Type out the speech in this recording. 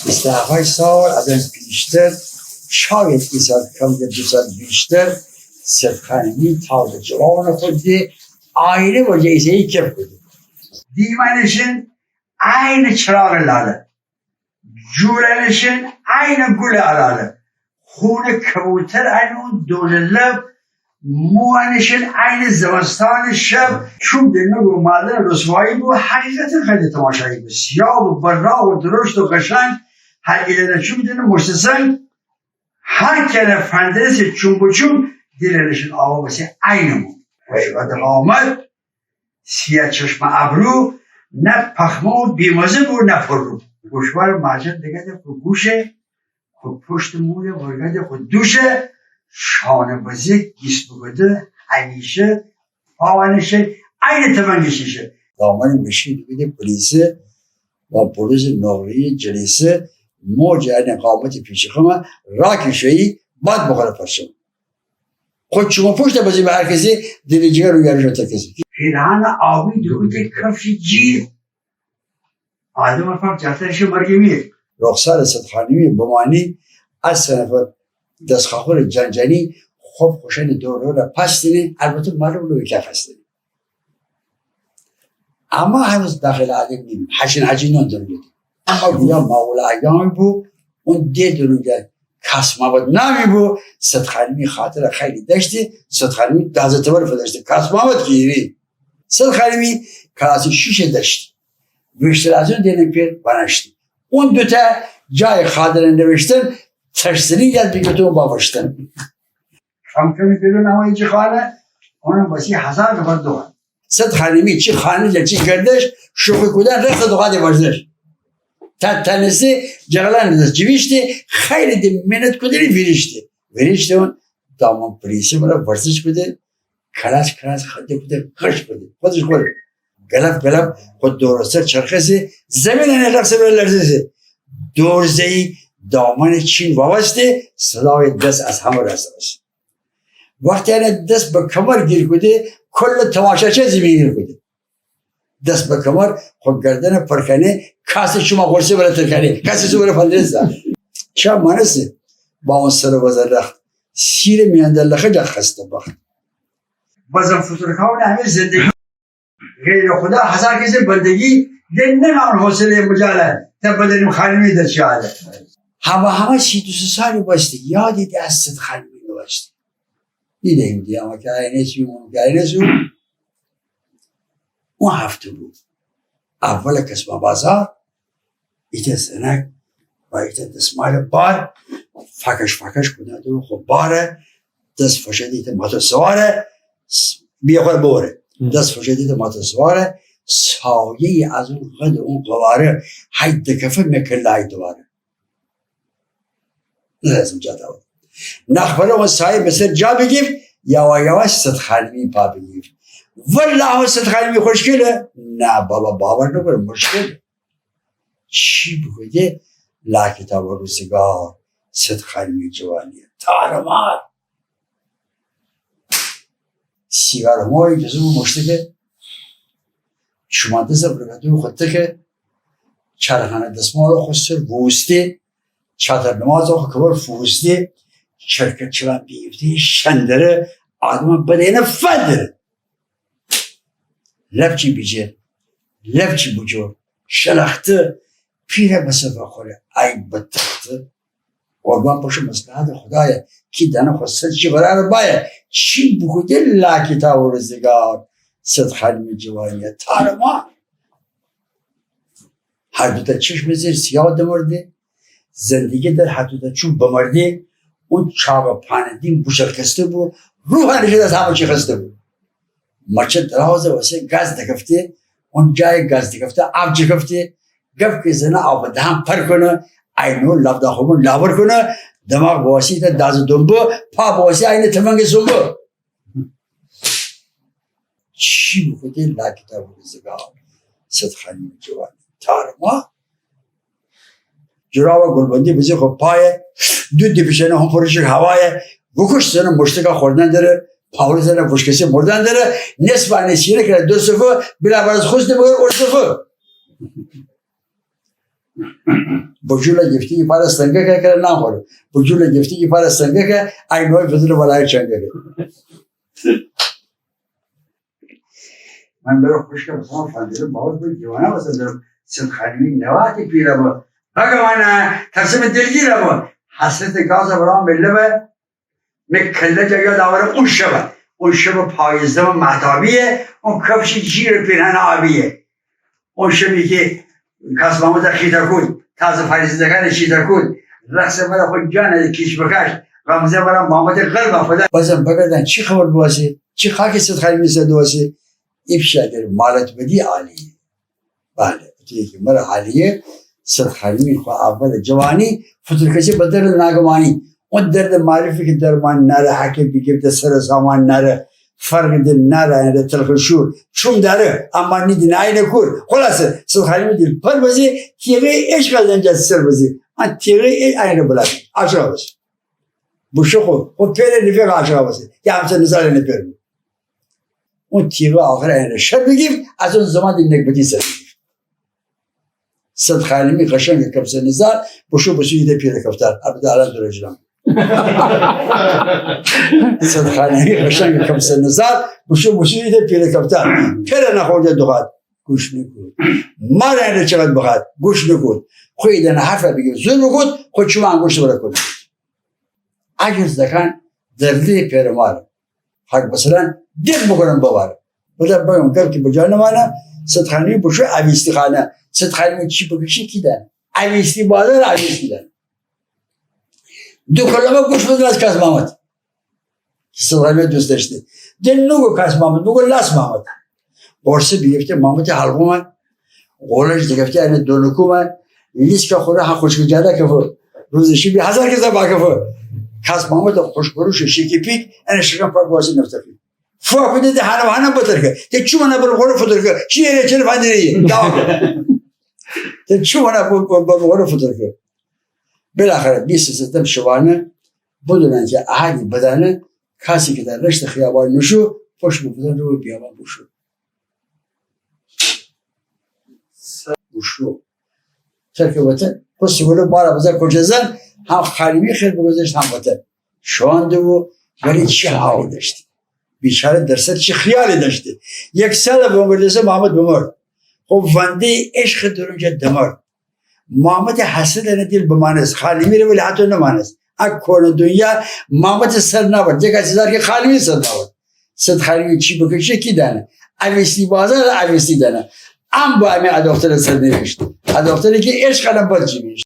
28 سال از این پیشتر، شاید 2 سال کم یا 2 سال بیشتر، صدقانی تا به جوان خودی آینه و جیسهی کف بوده. دیمنشن عین چراغ لاله، جولنشن عین گل علاله، خون کبوتر عین اون دول لب، موانشن عین زمستان شب. چون دنو و مادر رسوایی بود، حقیقت خیلی تماشایی بود، سیاه و براق و درشت و قشنگ. هر ایلنه چون دنو مشتسن، هر کنه فندرس چون بچون دیلنشن آوا بسه عینمون. وشواد آمد سیاه چشم ابرو، نه پخمه و بیمازه بود نه فرو. گوشوار ماجد دیگه ده گوشه، خود پشت موله ورگده خود دوشه، شانه بزه گیس بگده همیشه آوانشه عین تمنگشیشه. دامن مشید بیده پلیسه و پلیس نوری جلیسه موج این قامت پیش خمه راکی شویی بعد بخوره پرشم. خود شما پشت بزی به هر کسی دلی جگر رو گرشو تا کسی. پیرهان آبی دوده کفش جیر آدم فرق جاترش مرگی میر. رخسار صدخانیمی بمانی از صنف دستخاخور جنجانی خوب خوشن دور را پس دینه، البته معلوم رو که هستن. اما هنوز داخل آدم نیم حجین نندون بود. اما بیا مولا ایامی بود، اون دیدونو که کس مابد نمی بود. صدخانیمی خاطر خیلی داشتی، صدخانیمی دازه تبر فداشتی. کس مابد گیری. صدخانیمی کلاسی 6 داشتی. بیشتر از اون دیدن پیر بناشتی. اون دوتا جای خادرن نوشتن، ترسلی یاد بگیرتون باورشتن. هم کمی بیرون همه چی خانه، اونم باسی 1000 دفعه دوان. صدخانیمی چی خانه جا چی کردش، شوخی کودن رخت دوغادی بازدش. تنسی جغلان ندست جویشتی، خیلی دی منت کدری ویریشتی اون دامان پریسی مرا ورزش بده، کلاس خده بده، قش بده، خودش خود. گلف خود دورسته چرخسی، زمین رقصه بره لرزه. دورزهی دامن چین وابسته، صدای دست از همه رسته باشه. وقتی اینه دست به کمر گیر کده، کل تماشاچه زمین گیر کده. دست به کمر خود گردن پرکنه، کاسی شما خورسی برای ترکنه، کاسی شما برای پندرست دار. چه مانسته؟ با اون سر وزن رخت، سیر میانده لخه جا خسته بخت. بازم فتورکاون همه زندگی غیر خدا 1000 کسی بندگی نمیان حوصله مجاله تا بدنیم خانمی در چاله. همه 32 سالی باشتی یادی دی از صدخانیمی نوشتی. دیدیم دی اما که اینه اون هفته بود. اول کسما بازار ایت سنک و ایت دسمال بار فکش کنه دو خب باره دست فشد ایت ماتسواره بیا خود بوره دست فشد ایت ماتسواره سایه از اون غد اون قواره حید دکفه مکلای دواره لازم جا داود نخبره اون سایه بسر جا بگیف یواش صدخانیمی پا بگیف والله صدخانیمی خوشگله نه بابا باور نکنه مشکل چی بگویده لا کتاب و روزگار صدخانیمی جوانیه تارمار سیگار همایی جزو مشته که شمانده زبرگدو خودته که چرخانه دستمال خستر بوسته چادر نماز آخه کبار فوسته شرکت چلان بیفته شندره آدم بدینه فدره لبچی بیجه لبچی بجور شلخته پیره بسفه خوره ای بدتخته قربان باشه مصلحت خدایه کی دنه خسته چی برای بایه چی بگوده لا کتاب و روزگار صدخانیمی جوانیه تارما هر دوتا چشم زیر سیاه دمرده زندگی در هر دوتا چون بمرده اون چاق پاندین بوشرکسته بود روح نشد از همه چی خسته بود مچه درازه واسه گاز دکفته اون جای گاز دکفته آب چکفته گفت که زنه آب دهم پر کنه اینو لب داخمون لابر کنه دماغ بواسی تا داز دنبو پا بواسی اینه تمنگ سنبو چی بخوده لا کتاب و روزگار صدخانیمی جوانی تارما جراب گلبندی بزی خب پایه دود پیشنه هم پرشک هوایه بکش زنه مشتکا خوردن داره پاول زنه پشکسی مردن داره نصف نسیره کرده 2 صفه بلا برز خوست بگر 8 صفه بجوله گفتی که پر سنگه که کرد نخوره بجوله گفتی که پر سنگه که اینوای فضل بالای چنگه من برای خوش که مثلا فندیل باید بود جوانه مثلا درم سید خلیمی نواتی پیره با بگمانه ترسیم دلگیره با حسرت گاز برام بله به مکله جا داوره اون شب پایزده و مهتابیه اون کفش جیر پیرهن آبیه اون شبی که کس محمود خیتر کود تازه فریزدگان شیتر کود رقص مرا خود جانه کش بکش غمزه مرا محمد قلب فدا بازم بگردن چی خبر بواسه چی خاک سید خلیمی زد واسه افشا در مالت بدی عالیه بله دیگه مرا عالیه سید خلیمی خواه اول جوانی فترکشی بدر ناگمانی اون درد معرفی که در من نره حکی بگیرد سر زمان نره فرق دل نره یعنی تلخشور چون داره اما نیدین اینه کور خلاصه سید خلیمی دیل پر بزی تیغه عشق از انجا سر بزی من تیغه اینه بلد عاشق بزی بوشو خود پیره نفیق عاشق بزی که همسه نزال نپیر بود اون تیغه آخر اینه شد بگیم از اون زمان دیل نکبتی سر بگیم سید خلیمی قشنگ کبسه نزال بوشو یده پیره کفتر البته الان دو رجلم سید خلیمی قشنگ کبسه نزال بوشو یده پیره کفتر پیره نخورده دوخد گوش نکود مار اینه چقدر بخد گوش نکود خوی دنه حرف بگیم زور نکود خود شما انگوشت برا کنید عجز دکن درده پیره مار حق مثلا دل بکنم بباره بودم بگم گفت که بجا نمانه سید خلیمی بوشو عویستی خانه سید خلیمی چی بکشی کی دن عویستی بادر عویستی دن دو کلمه گوش بدن از کس محمد سید خلیمی دوست داشته دل نگو کس محمد بگو لاس محمد قرصه بیفته محمد حلقو من قولش دگفته اینه دونکو من لیست که خوره ها خوشگل جاده که روزشی بی هزار کسا با که کس محمد خوشبروش شیکی پیک اینه شکم پاک بازی نفتفی فوق بده ده هنم بطر که ده چو منه بلغور فتر که چیه چه فندریه ده چو منه بلغور فتر که بالاخره 23 شبانه بدونن که احدی بدنه کسی که در رشت خیابان نشو پشت بودن رو بیابان بشو بشو ترک بطن پسی گلو بارا بزر کجزن هم خلیمی خیلی بگذشت هم بطن شوانده و ولی چی حال داشتی بیچاره در سر چی خیالی داشته یک سال بمردسه محمد بمرد خب ونده عشق درونجا دمرد محمد حسد ندیل بمانست خلیمی رو ولی حتی نمانست اکون دنیا محمد سر نبرد دیگه چیزار که خلیمی سر نبرد سید خلیمی چی بکشه کی دانه عویستی بازار عویستی دانه ام با همه اداختر سر نوشت اداختری که عشق قدم باید چی میشت